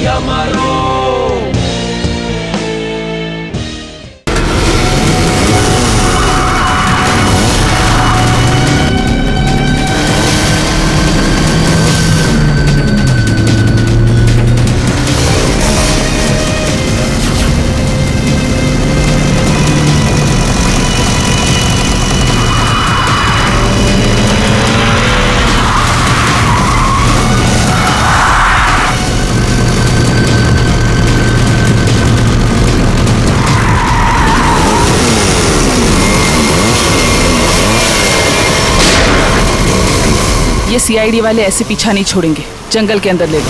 अमरो। ये सीआईडी वाले ऐसे पीछा नहीं छोड़ेंगे, जंगल के अंदर ले लो।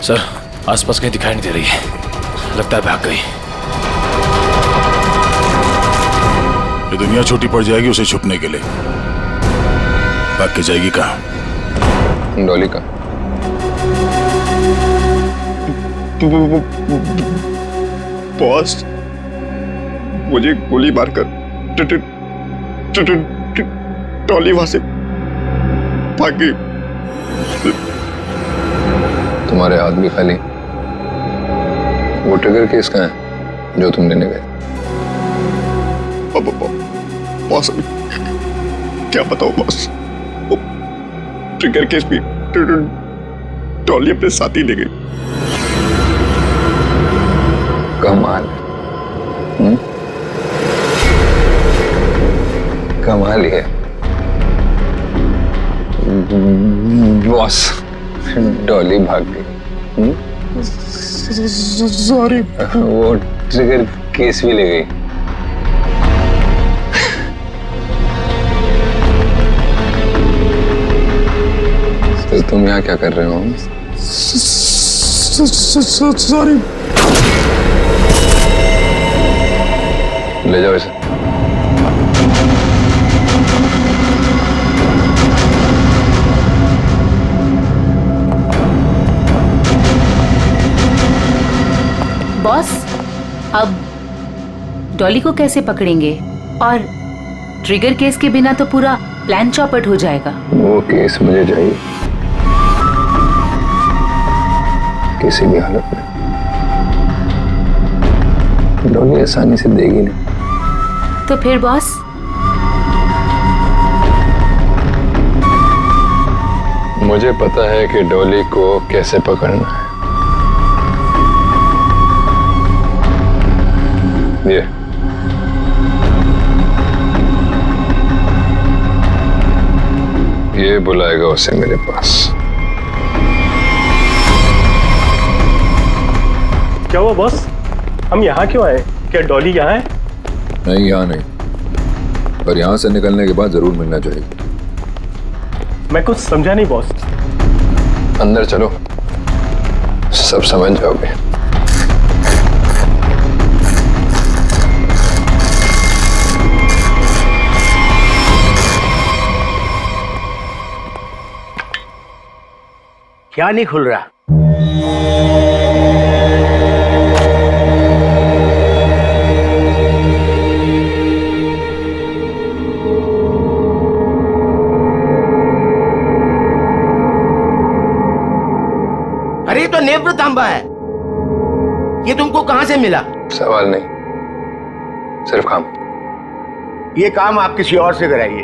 सर, आसपास कहीं दिखाई नहीं दे रही है, लगता है भाग गई। ये दुनिया छोटी पड़ जाएगी उसे छुपने के लिए। भाग के जाएगी कहाँ? डॉली का बॉस, मुझे गोली मारकर डॉली वहां से भाग गई। तुम्हारे हाथ भी खाली। वो ट्रिगर केस कहाँ है जो तुम लेने गए? बॉस, क्या बताओ बॉस, वो ट्रिगर केस भी डॉली अपने साथ ही ले गई। कमाल। कमाल है बॉस, डॉली भाग गई। सॉरी। वो ट्रिगर केस भी ले गई। तो तुम यहाँ क्या कर रहे हो? सॉरी। ले जाओ इसे। बॉस, अब डॉली को कैसे पकड़ेंगे? और ट्रिगर केस के बिना तो पूरा प्लान चौपट हो जाएगा। वो केस मुझे चाहिए किसी भी हालत में। डॉली आसानी से देगी नहीं। तो फिर बॉस? मुझे पता है कि डॉली को कैसे पकड़ना है। ये बुलाएगा उसे मेरे पास। क्या हुआ बॉस? हम यहाँ क्यों आए? क्या डॉली यहाँ है? नहीं, यहाँ नहीं, पर यहाँ से निकलने के बाद जरूर मिलना चाहिए। मैं कुछ समझा नहीं बॉस। अंदर चलो, सब समझ जाओगे। क्या नहीं खुल रहा? अरे ये तो नेत्र तांबा है। ये तुमको कहां से मिला? सवाल नहीं, सिर्फ काम। ये काम आप किसी और से कराइए।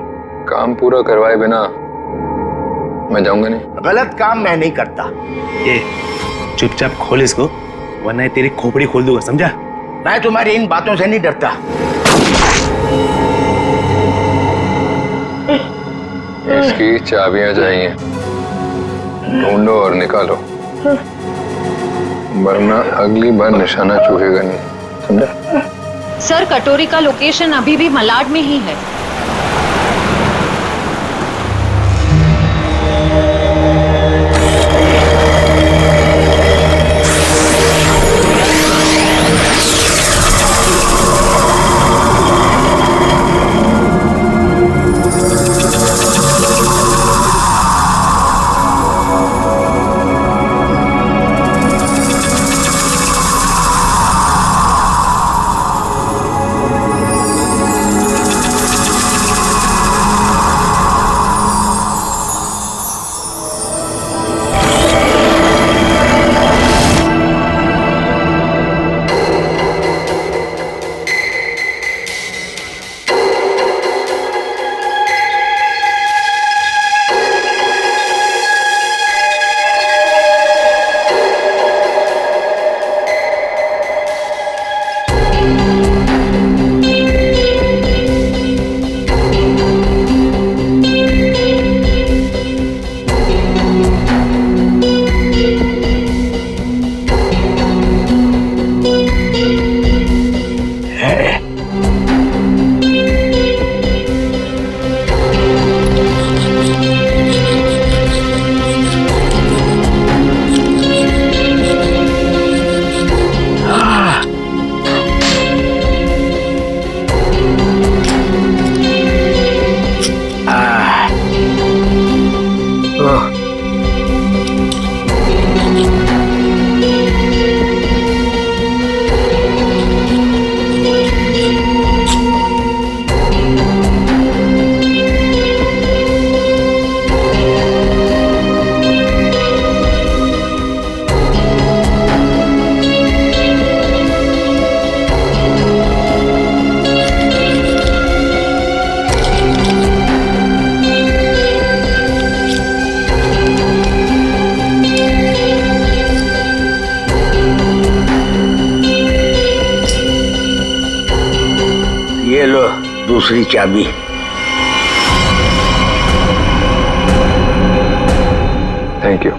काम पूरा करवाए बिना मैं जाऊंगा नहीं। गलत काम मैं नहीं करता। ये चुपचाप खोल इसको, वरना ये तेरी खोपड़ी खोल दूंगा, समझा? मैं तुम्हारी इन बातों से नहीं डरता। इसकी चाबियां चाहिए, ढूंढो और निकालो, वरना अगली बार निशाना चूकेगा नहीं, समझा? सर, कटोरी का लोकेशन अभी भी मलाड में ही है। दूसरी चाबी। Thank you.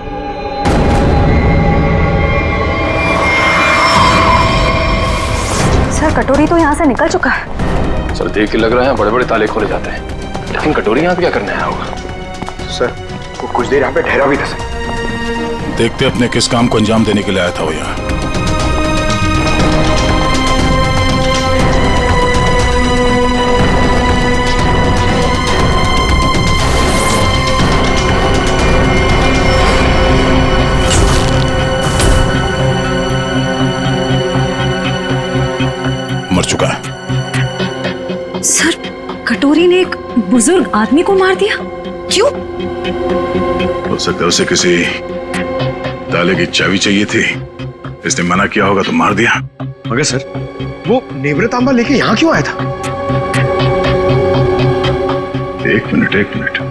सर कटोरी तो यहाँ से निकल चुका है। सर देख के लग रहा है बड़े बड़े ताले खोले जाते हैं, लेकिन कटोरी यहाँ पे क्या करने आया होगा? सर वो कुछ देर यहाँ पे ठहरा भी था सर। देखते अपने किस काम को अंजाम देने के लिए आया था वो यहाँ। मर चुका है। सर कटोरी ने एक बुजुर्ग आदमी को मार दिया, क्यों? हो सकता है उसे किसी ताले की चाबी चाहिए थी, इसने मना किया होगा तो मार दिया। मगर सर वो नेवरतांबा लेके यहाँ क्यों आया था? एक मिनट।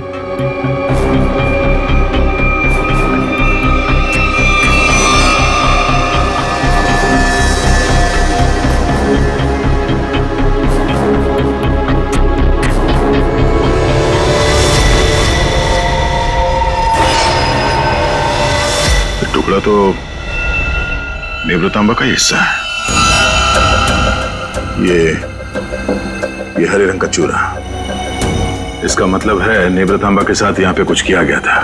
टुकड़ा तो नेवरतांबा का ही हिस्सा है। ये हरे रंग का चूरा, इसका मतलब है नेवरतांबा के साथ यहाँ पे कुछ किया गया था।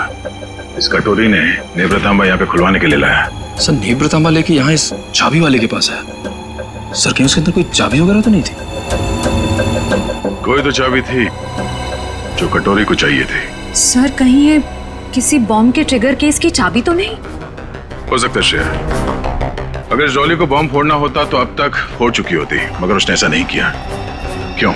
इस कटोरी ने नेवरतांबा यहाँ पे खुलवाने के लिए लाया। सर नेवरतांबा लेके यहाँ इस चाबी वाले के पास है। सर कहीं उसके अंदर कोई चाबी वगैरह तो नहीं थी? कोई तो चाबी थी जो कटोरी को चाहिए थी। सर कहीं ये किसी बॉम्ब के ट्रिगर केस की चाबी तो नहीं? हो सकता है श्रेया, अगर इस डॉली को बॉम्ब फोड़ना होता तो अब तक फोड़ चुकी होती, मगर उसने ऐसा नहीं किया। क्यों?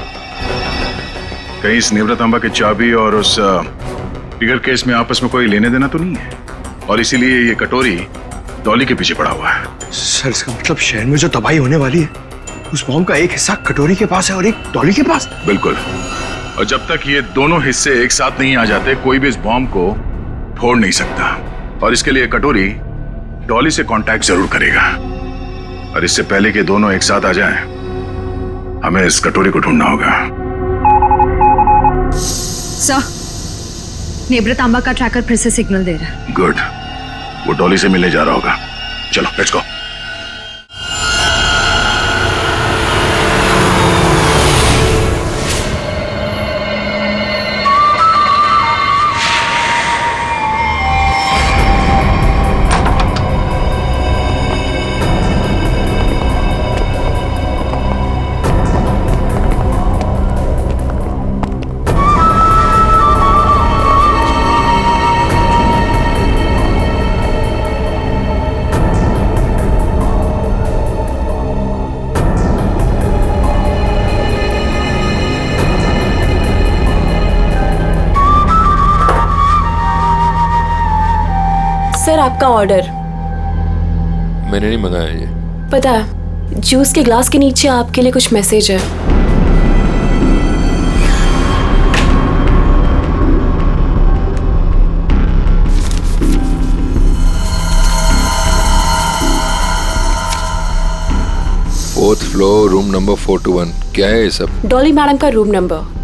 कहीं इस नेवरतांबा की चाबी और उस ट्रिगर केस में आपस में कोई लेने देना तो नहीं है, और इसीलिए ये कटोरी डॉली के पीछे पड़ा हुआ है। सर इसका मतलब शहर में जो तबाही होने वाली है उस बॉम्ब का एक हिस्सा कटोरी के पास है और एक डॉली के पास। बिल्कुल, और जब तक ये दोनों हिस्से एक साथ नहीं आ जाते कोई भी इस बॉम्ब को फोड़ नहीं सकता, और इसके लिए कटोरी डॉली से कांटेक्ट जरूर करेगा, और इससे पहले कि दोनों एक साथ आ जाएं, हमें इस कटोरी को ढूंढना होगा। सर नेवरतांबा का ट्रैकर फिर से सिग्नल दे रहा है। गुड, वो डॉली से मिलने जा रहा होगा। चलो लेट्स गो। सर आपका ऑर्डर। मैंने नहीं मंगाया ये। पता है, जूस के ग्लास के नीचे आपके लिए कुछ मैसेज है। Fourth floor, room number 421। क्या है ये सब? डॉली मैडम का रूम नंबर।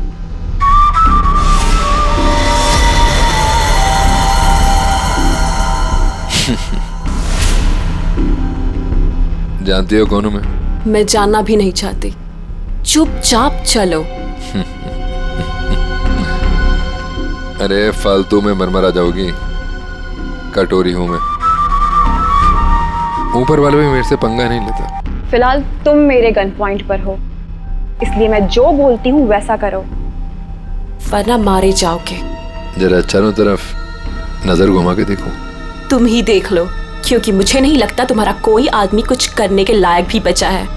जानती हो कौन हूं मैं? मैं जानना भी नहीं चाहती, चुपचाप चलो। अरे फालतू में मरमरा जाओगी, कटोरी हूं मैं। ऊपर वाले भी मेरे से पंगा नहीं लेता। फिलहाल तुम मेरे गन पॉइंट पर हो, इसलिए मैं जो बोलती हूँ वैसा करो, वरना मारे जाओगे। जरा चारों तरफ नजर घुमा के देखो। तुम ही देख लो, क्योंकि मुझे नहीं लगता तुम्हारा कोई आदमी कुछ करने के लायक भी बचा है।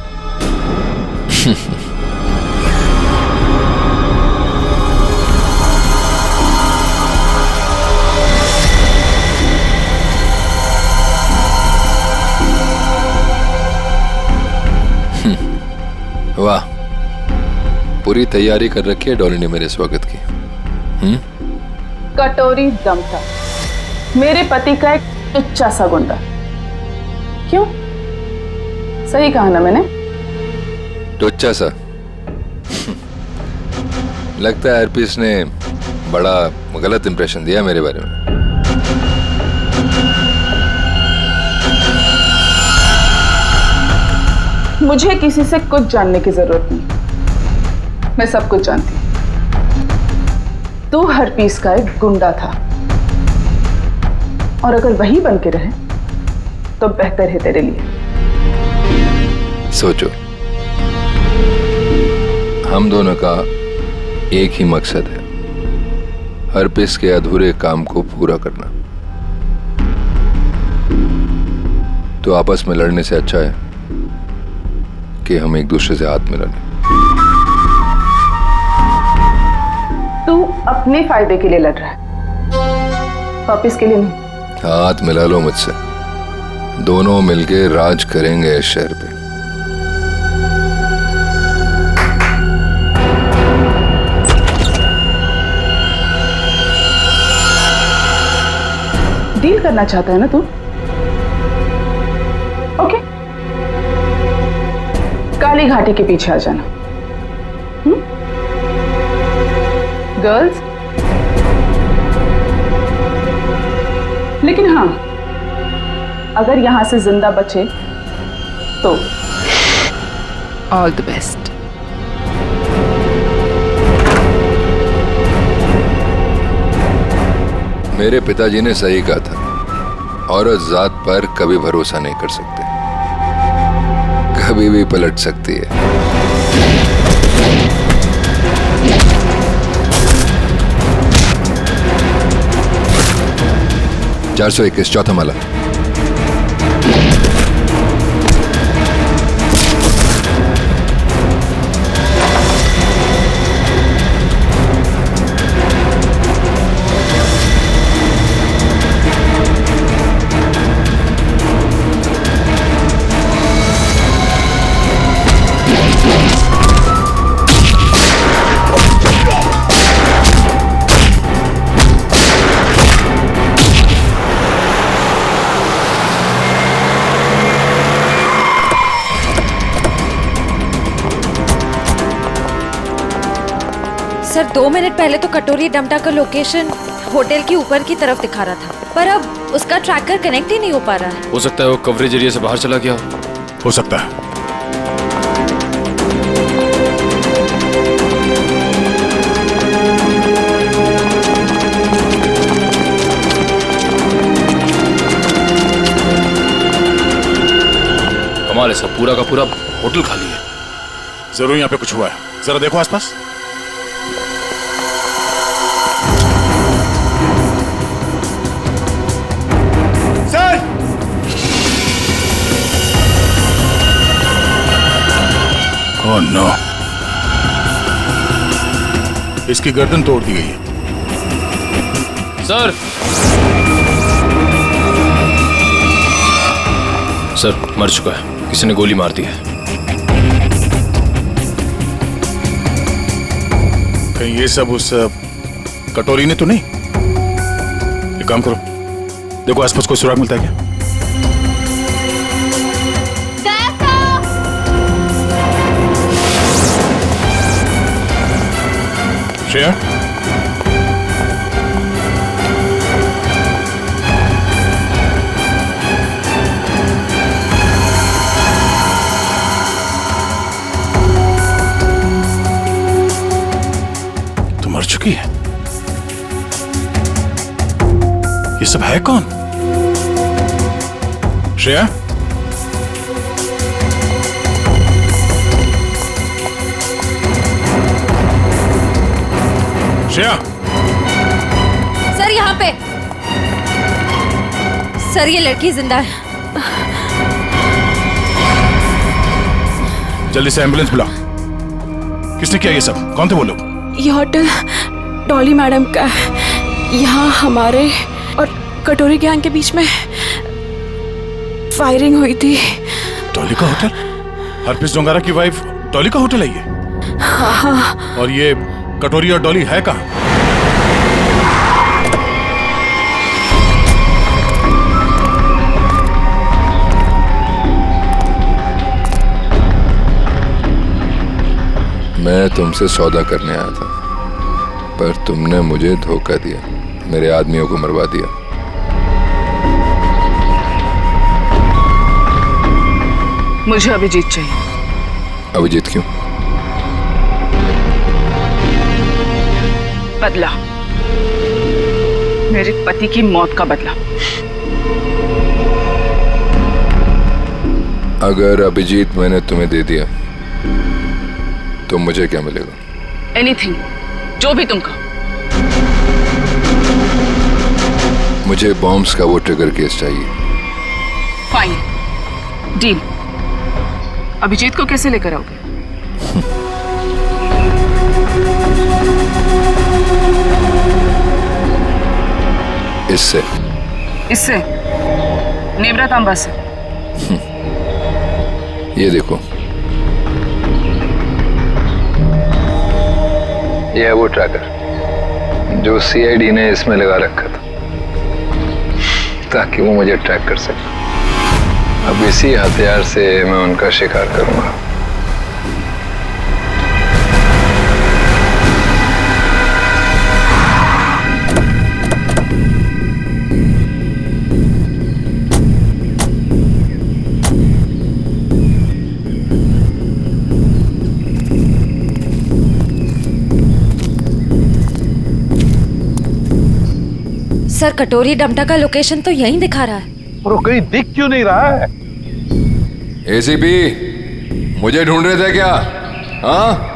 वाह, पूरी तैयारी कर रखी है डॉली ने मेरे स्वागत की। कटोरी दम था मेरे पति का एक टुच्चा सा गुंडा। क्यों? सही कहा ना मैंने? टुच्चा सा? लगता है हरपीस ने बड़ा गलत इंप्रेशन दिया मेरे बारे में। मुझे किसी से कुछ जानने की जरूरत नहीं, मैं सब कुछ जानती हूं। तू हरपीस का एक गुंडा था, और अगर वही बन के रहे तो बेहतर है तेरे लिए। सोचो, हम दोनों का एक ही मकसद है, हरपीस के अधूरे काम को पूरा करना। तो आपस में लड़ने से अच्छा है कि हम एक दूसरे से हाथ मिला लें। तू अपने फायदे के लिए लड़ रहा है, वापिस के लिए नहीं। हाथ मिला लो मुझसे, दोनों मिलके राज करेंगे इस शहर पे। डील करना चाहता है ना तू? ओके, काली घाटी के पीछे आ जाना। गर्ल्स, लेकिन हाँ, अगर यहां से जिंदा बचे तो ऑल द बेस्ट। मेरे पिताजी ने सही कहा था, औरत जात पर कभी भरोसा नहीं कर सकते, कभी भी पलट सकती है। 421 चौथा माला। सर 2 मिनट पहले तो कटोरी डमटा का लोकेशन होटल के ऊपर की तरफ दिखा रहा था, पर अब उसका ट्रैकर कनेक्ट ही नहीं हो पा रहा है। हो सकता है वो कवरेज एरिया से बाहर चला गया हो सकता है। कमाल है, सब पूरा का पूरा होटल खाली है। जरूर यहाँ पे कुछ हुआ है, जरा देखो आसपास। सर! ओह नो, इसकी गर्दन तोड़ दी गई है। सर! सर मर चुका है, किसी ने गोली मार दी है। कहीं ये सब उस कटोरी ने तो नहीं? एक काम करो, देखो आसपास कोई सुराग मिलता है क्या? श्रेया, तो मर चुकी है। ये सब है कौन? श्रेया, श्रेया, सर यहाँ पे। सर ये लड़की जिंदा है। जल्दी से एम्बुलेंस बुलाओ। किसने किया ये सब? कौन थे वो लोग? ये होटल डॉली मैडम का है। यहाँ हमारे और कटोरी गैंग के बीच में फायरिंग हुई थी। डॉली का होटल? हरपीस डोंगारा की वाइफ डॉली का होटल है ये? हाँ। और ये कटोरी और डॉली है कहाँ? मैं तुमसे सौदा करने आया था। पर तुमने मुझे धोखा दिया, मेरे आदमियों को मरवा दिया। मुझे अभिजीत चाहिए। अभिजीत क्यों? बदला, मेरे पति की मौत का बदला। अगर अभिजीत मैंने तुम्हें दे दिया तो मुझे क्या मिलेगा? एनीथिंग, जो भी तुम कहो। मुझे बॉम्ब्स का वो ट्रिगर केस चाहिए। Fine, deal. अभिजीत को कैसे लेकर आओगे? इससे नेवरा तांबा से। ये देखो, ये है वो ट्रैकर जो सीआईडी ने इसमें लगा रखा था ताकि वो मुझे ट्रैक कर सके। अब इसी हथियार से मैं उनका शिकार करूंगा। सर, कटोरी डमटा का लोकेशन तो यहीं दिखा रहा है। और वो कहीं दिख क्यों नहीं रहा है? एसीपी, मुझे ढूंढ रहे थे क्या? हाँ?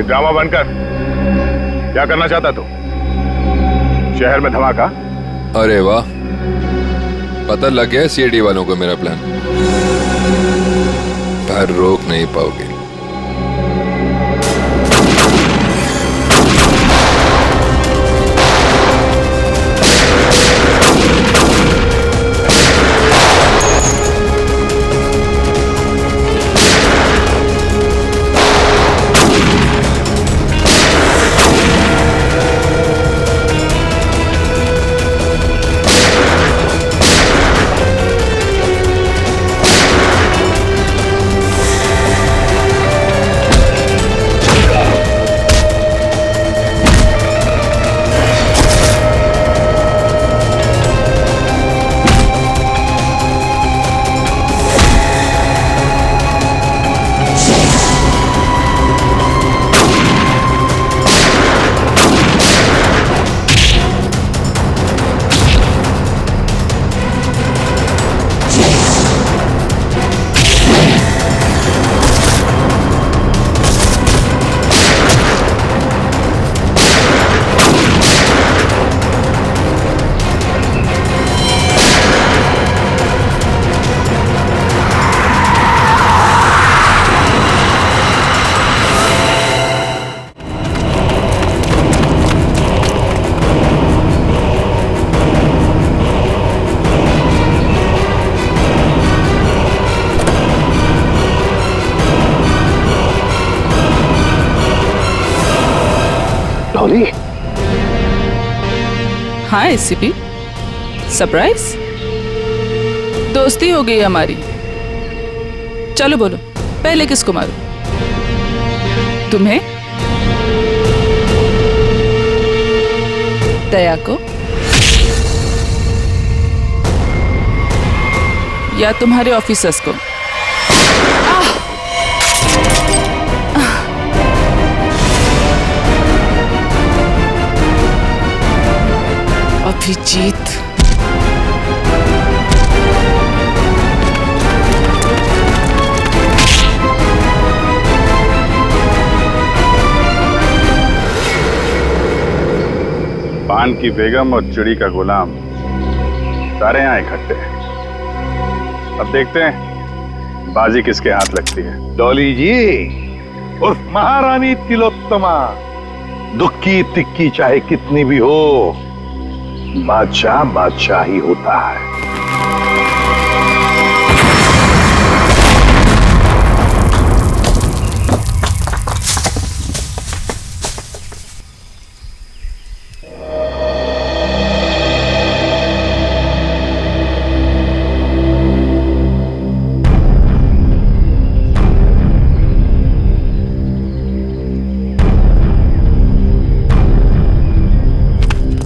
ड्रामा बनकर क्या करना चाहता तू? शहर में धमाका? अरे वाह, पता लग गया सीआईडी वालों को मेरा प्लान, पर रोक नहीं पाओगे। डॉली, हाँ एसीपी, सरप्राइज। दोस्ती हो गई हमारी। चलो बोलो, पहले किसको मारूं? तुम्हें? दया को? या तुम्हारे ऑफिसर्स को? अभिजीत, पान की बेगम और चिड़ी का गुलाम सारे यहाँ इकट्ठे हैं। अब देखते हैं बाजी किसके हाथ लगती है। डॉली जी उर्फ महारानी तिलोत्तमा, दुक्की तिक्की चाहे कितनी भी हो, बादशाह बादशाह ही होता है।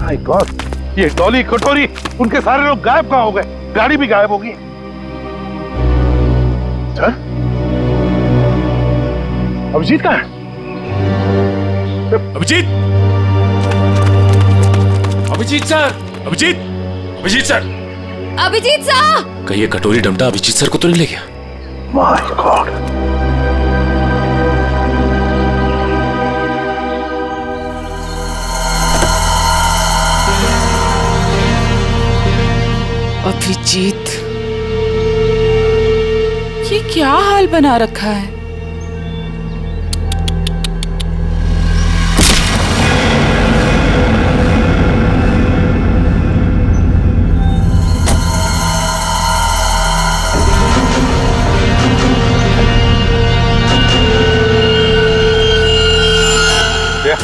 माय गॉड, ये डॉली कटोरी उनके सारे लोग गायब कहाँ हो गए? गाड़ी भी गायब होगी। सर, अभिजीत कहाँ है? Abhijit, Abhijit sir, Abhijit, Abhijit sir, Abhijit sir! कहीं ये कटोरी डमटा अभिजीत सर को तो नहीं ले गया? My God. अभिजीत, ये क्या हाल बना रखा है?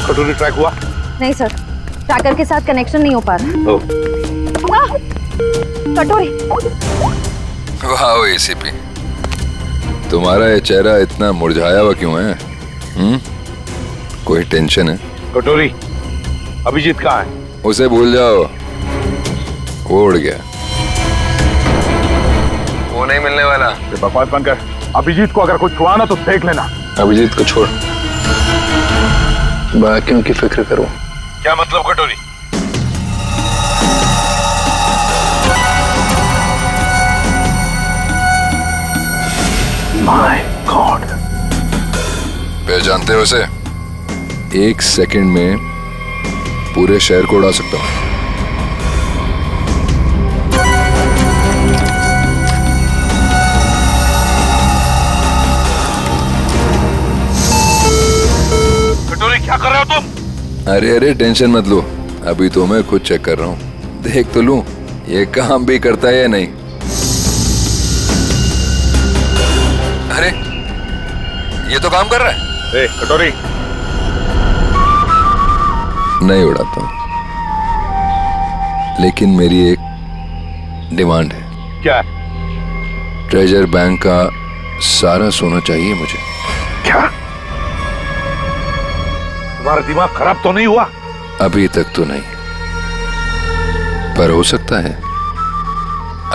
कटोरी ट्रैक हुआ? नहीं सर, ट्रैकर के साथ कनेक्शन नहीं हो पा रहा। कटोरी। वाह एसीपी, तुम्हारा ये चेहरा इतना मुरझाया हुआ क्यों है? कोई टेंशन है? कटोरी, अभिजीत कहाँ है? उसे भूल जाओ, वो उड़ गया, वो नहीं मिलने वाला। बकवास बंद कर। अभिजीत को अगर कुछ हुआ ना तो देख लेना। अभिजीत को छोड़, बाकियों की फिक्र करो। क्या मतलब कटोरी? My God. पहचानते हो उसे? 1 सेकंड में पूरे शहर को उड़ा सकता हूं। कटोरी, क्या कर रहे हो तुम? अरे अरे टेंशन मत लो, अभी तो मैं खुद चेक कर रहा हूँ। देख तो लूं ये काम भी करता है या नहीं। अरे ये तो काम कर रहा है। ए, कटोरी, नहीं उड़ाता हूँ, लेकिन मेरी एक डिमांड है। क्या? ट्रेजर बैंक का सारा सोना चाहिए मुझे। क्या? तुम्हारा दिमाग खराब तो नहीं हुआ? अभी तक तो नहीं, पर हो सकता है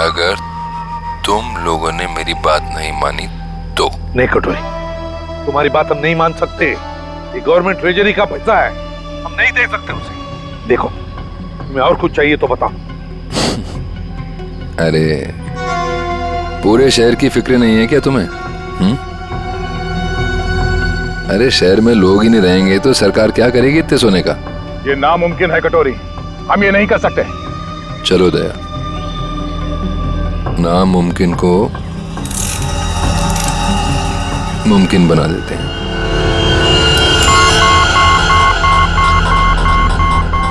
अगर तुम लोगों ने मेरी बात नहीं मानी तो। नहीं कटोरी, तुम्हारी बात हम नहीं मान सकते। ये गवर्नमेंट ट्रेजरी का पैसा है, हम नहीं दे सकते उसे। देखो, तुम्हें और कुछ चाहिए तो बताओ। अरे पूरे शहर की फिक्र नहीं है क्या तुम्हें? अरे शहर में लोग ही नहीं रहेंगे तो सरकार क्या करेगी इतने सोने का? ये नामुमकिन है कटोरी, हम ये नहीं कर सकते। चलो दया, नामुमकिन को मुमकिन बना देते हैं।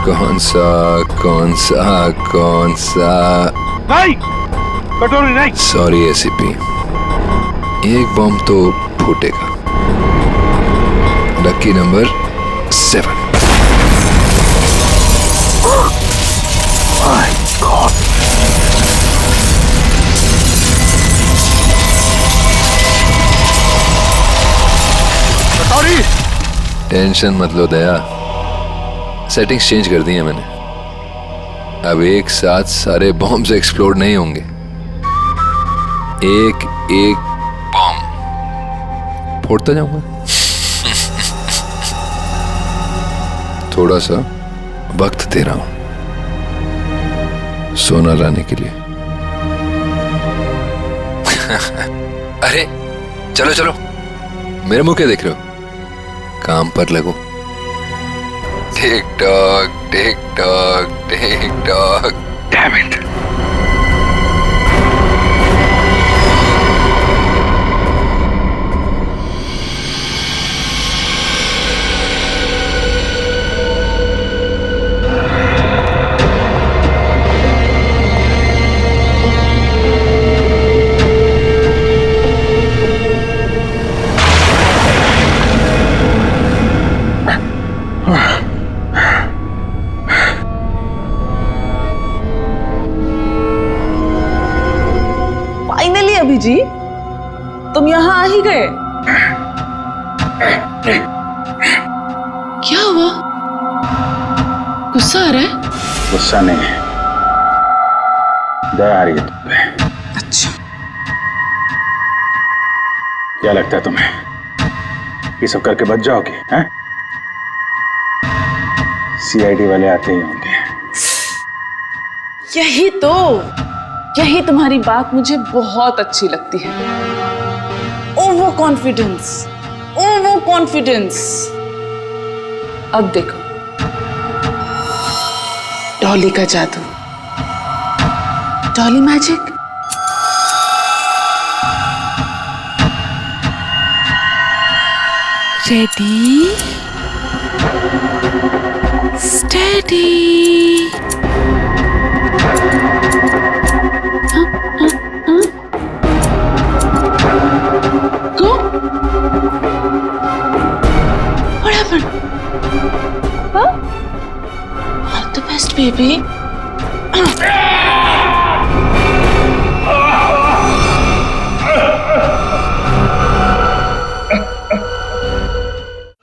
कौन सा? नहीं कटोरी, नहीं। सॉरी एसीपी, एक बम तो फूटेगा। Lucky number 7। My god. कटोरी, टेंशन मत लो दया, सेटिंग्स चेंज कर दी है मैंने। अब एक साथ सारे बॉम्ब्स एक्सप्लोड नहीं होंगे, एक एक बॉम्ब फोड़ता जाऊंगा। थोड़ा सा वक्त दे रहा हूं सोना लाने के लिए। अरे चलो चलो, मेरे मुंह क्या देख रहे हो? काम पर लगो। Tick tock tick tock tick tock. Damn it. जी, तुम यहाँ आ ही गए। क्या हुआ? कुछ गुस्सा आ रहा है? गुस्सा नहीं है, दया आ रही है तुम पे। अच्छा, क्या लगता है तुम्हें ये सब करके बच जाओगे? हैं? सीआईडी वाले आते ही होंगे। यही तुम्हारी बात मुझे बहुत अच्छी लगती है। Over confidence. अब देखो डॉली का जादू, Dolly magic. Ready steady. Go. What happened? Huh? All the best, baby.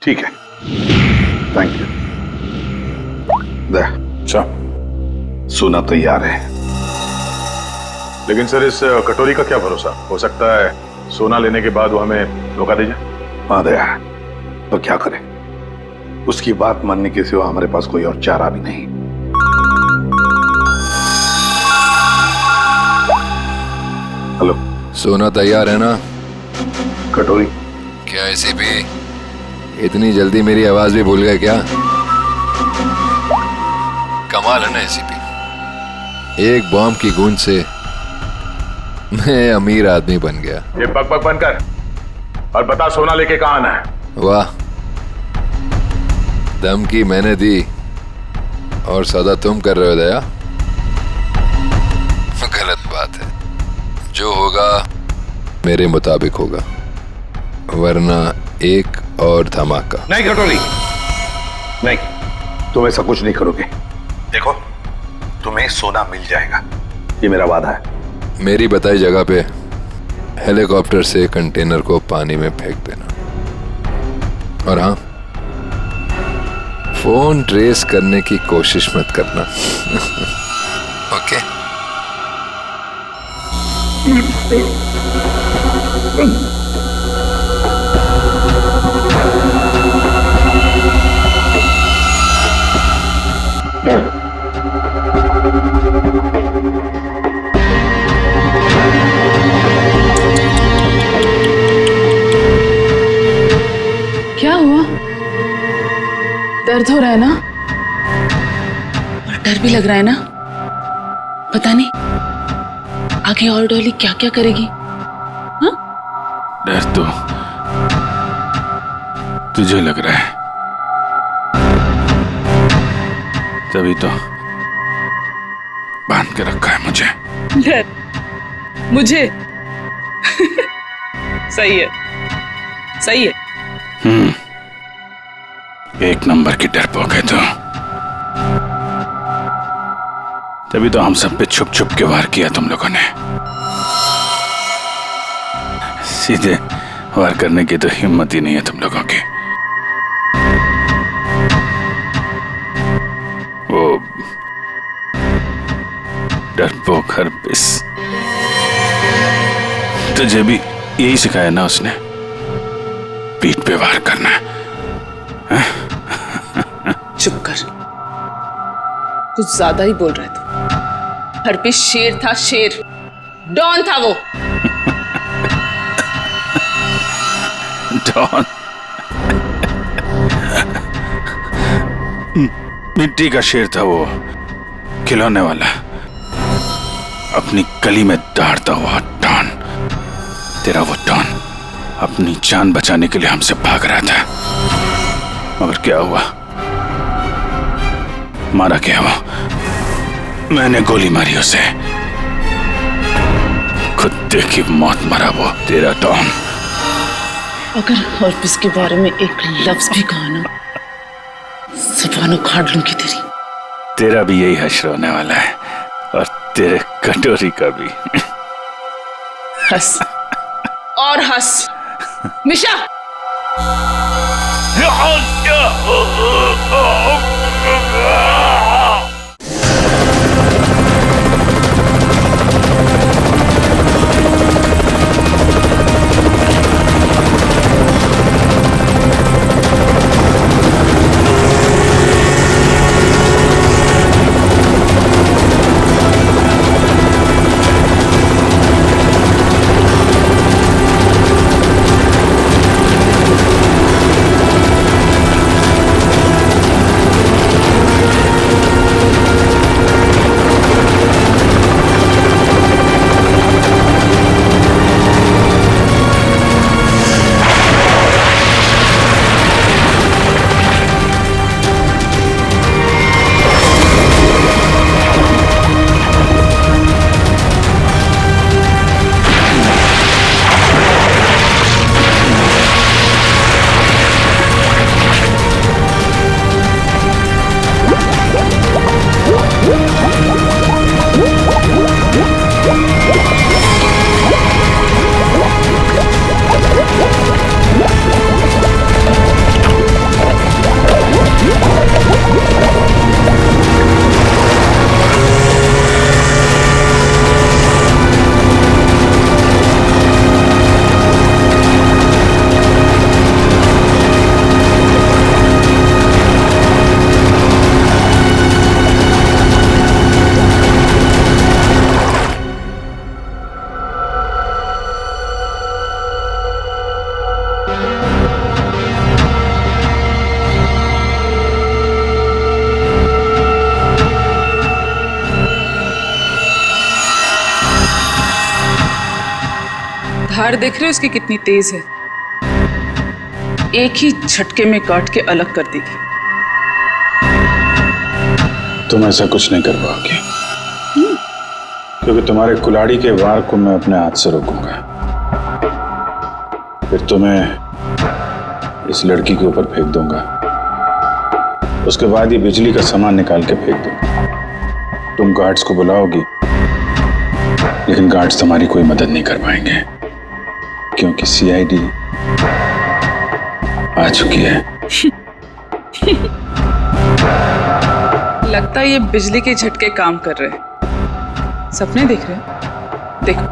ठीक है, थैंक यू। अच्छा, सोना तैयार है। लेकिन सर इस कटोरी का क्या भरोसा? हो सकता है सोना लेने के बाद वो हमें धोखा दे जाए। हाँ दया, तो क्या करें? उसकी बात मानने के सिवा हमारे पास कोई और चारा भी नहीं। हेलो, सोना तैयार है ना? कटोरी? क्या एसीपी इतनी जल्दी मेरी आवाज भी भूल गए क्या? कमाल है ना एसीपी, एक बॉम्ब की गूंज से मैं अमीर आदमी बन गया। ये बक बनकर और बता सोना लेके कहाँ आना है? वाह, धमकी मैंने दी और सदा तुम कर रहे हो दया। गलत बात है, जो होगा मेरे मुताबिक होगा, वरना एक और धमाका। नहीं कटोरी, नहीं, तुम ऐसा कुछ नहीं करोगे। देखो, तुम्हें सोना मिल जाएगा, ये मेरा वादा है। मेरी बताई जगह पे हेलीकॉप्टर से कंटेनर को पानी में फेंक देना, और हाँ, फोन ट्रेस करने की कोशिश मत करना। ओके? क्या हुआ? दर्द हो रहा है ना? और डर भी लग रहा है ना? पता नहीं आगे और डॉली क्या क्या करेगी। हाँ? डर तो तुझे लग रहा है, तभी तो बांध के रखा है मुझे। डर मुझे? सही है, सही है। एक नंबर की डरपोक है तो। तभी तो हम सब पे छुप छुप के वार किया तुम लोगों ने। सीधे वार करने की तो हिम्मत ही नहीं है तुम लोगों की। वो डरपोक हरपिस, तुझे भी यही सिखाया ना उसने, पीठ पे वार करना है? चुप कर, कुछ ज्यादा ही बोल रहा है तू। हरपिस शेर था, शेर, डॉन था वो। डॉन? मिट्टी का शेर था वो, खिलौने वाला, अपनी गली में दौड़ता हुआ डॉन। तेरा वो डॉन अपनी जान बचाने के लिए हमसे भाग रहा था, मगर क्या हुआ? मारा क्या वो? मैंने गोली मारी उसे, कुत्ते की मौत मरा वो तेरा डॉन। अगर हरपिस के बारे में एक लफ्ज भी कहा ना, ज़ुबान उखाड़ लूंगी तेरी। तेरा भी यही हश्र होने वाला है, और तेरे कटोरी का भी। हंस और हंस मिशा। धार देख रहे हो इसकी कितनी तेज है, एक ही झटके में काट के अलग कर देगी। तुम ऐसा कुछ नहीं कर पाओगे, क्योंकि तुम्हारे कुल्हाड़ी के वार को मैं अपने हाथ से रोकूंगा। फिर तुम्हें इस लड़की के ऊपर फेंक दूंगा, उसके बाद ये बिजली का सामान निकाल के फेंक दूंगा। तुम गार्ड्स को बुलाओगी, लेकिन गार्ड्स तुम्हारी कोई मदद नहीं कर पाएंगे, क्योंकि सीआईडी आ चुकी है। लगता है ये बिजली के झटके काम कर रहे हैं। सपने देख रहे हो? देखो,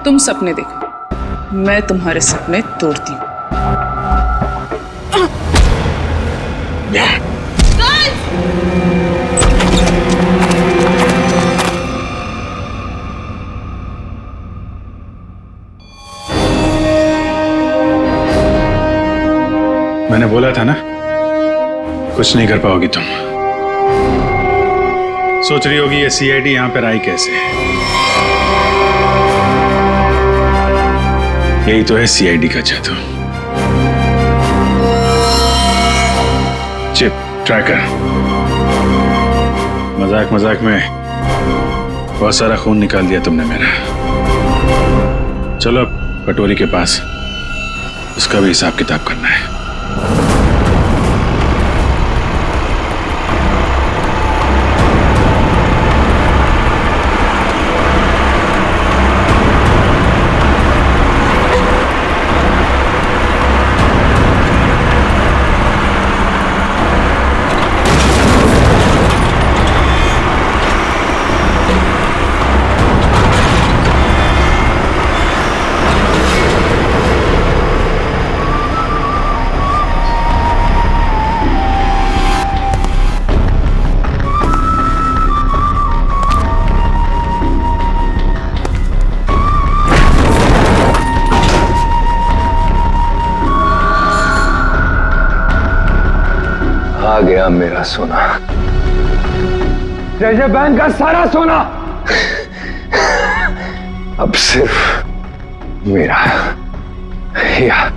तुम सपने देखो, मैं तुम्हारे सपने तोड़ती हूँ। मैंने बोला था ना, कुछ नहीं कर पाओगी तुम। सोच रही होगी ये सीआईडी यहां पर आई कैसे। यही तो है सीआईडी का जादू। Chip tracker. मजाक मजाक में बहुत सारा खून निकाल दिया तुमने मेरा। चलो अब कटोरी के पास, उसका भी हिसाब किताब करना है। आ गया मेरा सोना, जैसे बैंक का सारा सोना अब सिर्फ मेरा। या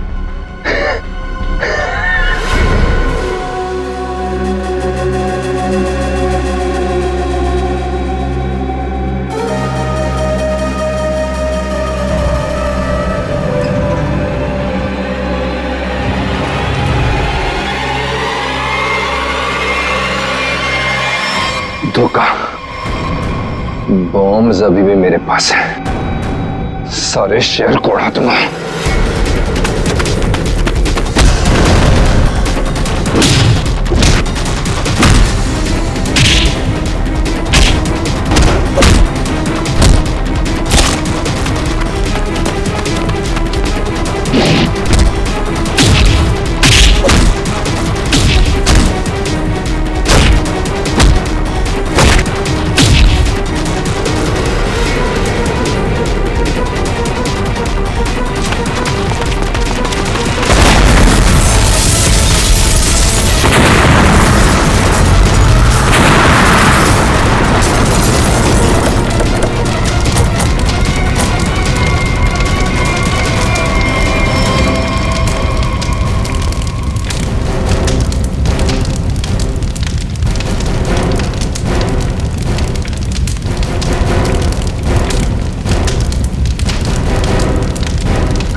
धोखा, बॉम्ब अभी भी मेरे पास है, सारे शेयर को उड़ा दूंगा।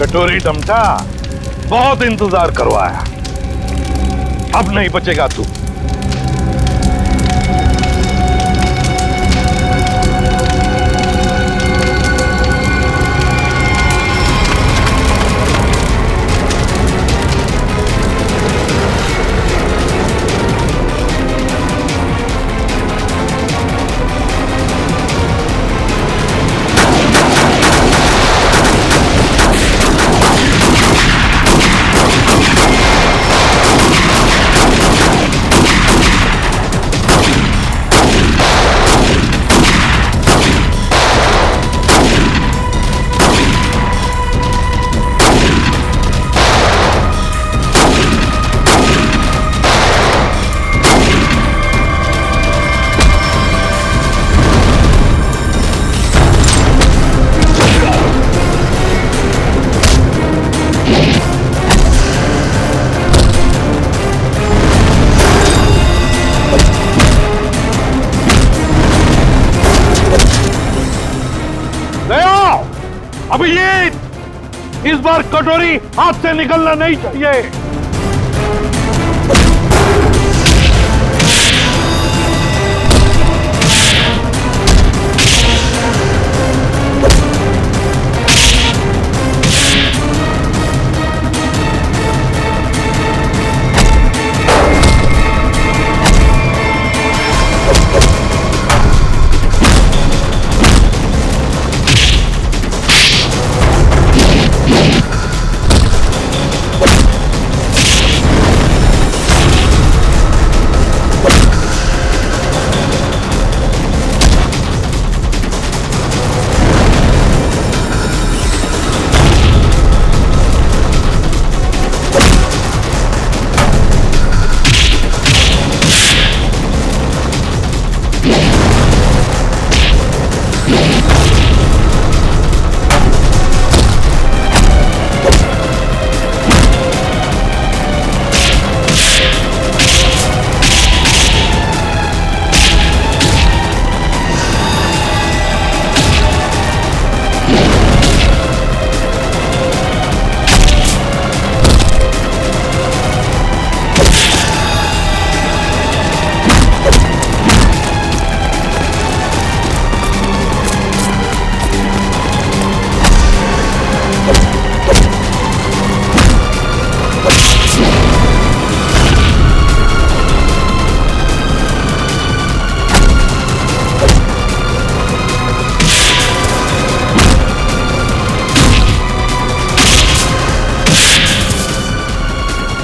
कटोरी डमटा, बहुत इंतजार करवाया, अब नहीं बचेगा तू। अभिजीत, इस बार कटोरी हाथ से निकलना नहीं चाहिए।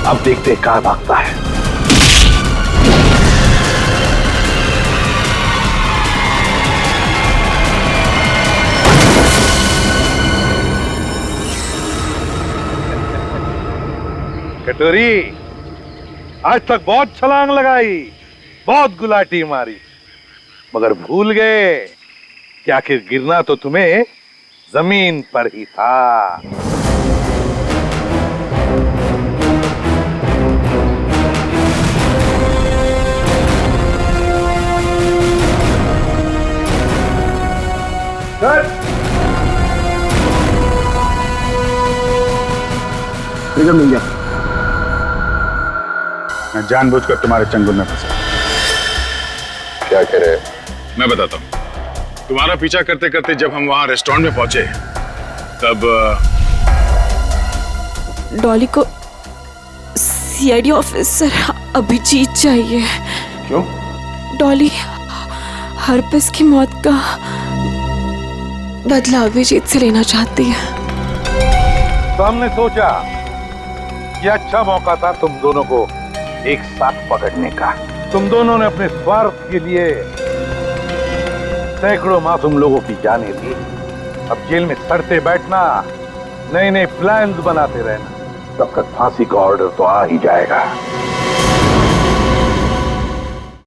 अब देखते कहां भागता है। कटोरी, आज तक बहुत छलांग लगाई, बहुत गुलाटी मारी, मगर भूल गए कि आखिर गिरना तो तुम्हें जमीन पर ही था। ट्रिगर मिल गया। मैं जानबूझकर तुम्हारे चंगुल में फंसा। क्या कह रहे? मैं बताता हूँ। तुम्हारा पीछा करते करते जब हम वहां रेस्टोरेंट में पहुंचे तब डॉली को सीआईडी ऑफिसर अभिजीत चाहिए। क्यों? डॉली हरपिस की मौत का बदला अभिजीत से लेना चाहती है। तो हमने सोचा ये अच्छा मौका था तुम दोनों को एक साथ पकड़ने का। तुम दोनों ने अपने स्वार्थ के लिए सैकड़ों मासूम लोगों की जानें दी। अब जेल में सड़ते बैठना, नए नए प्लान्स बनाते रहना, तब तक फांसी का ऑर्डर तो आ ही जाएगा।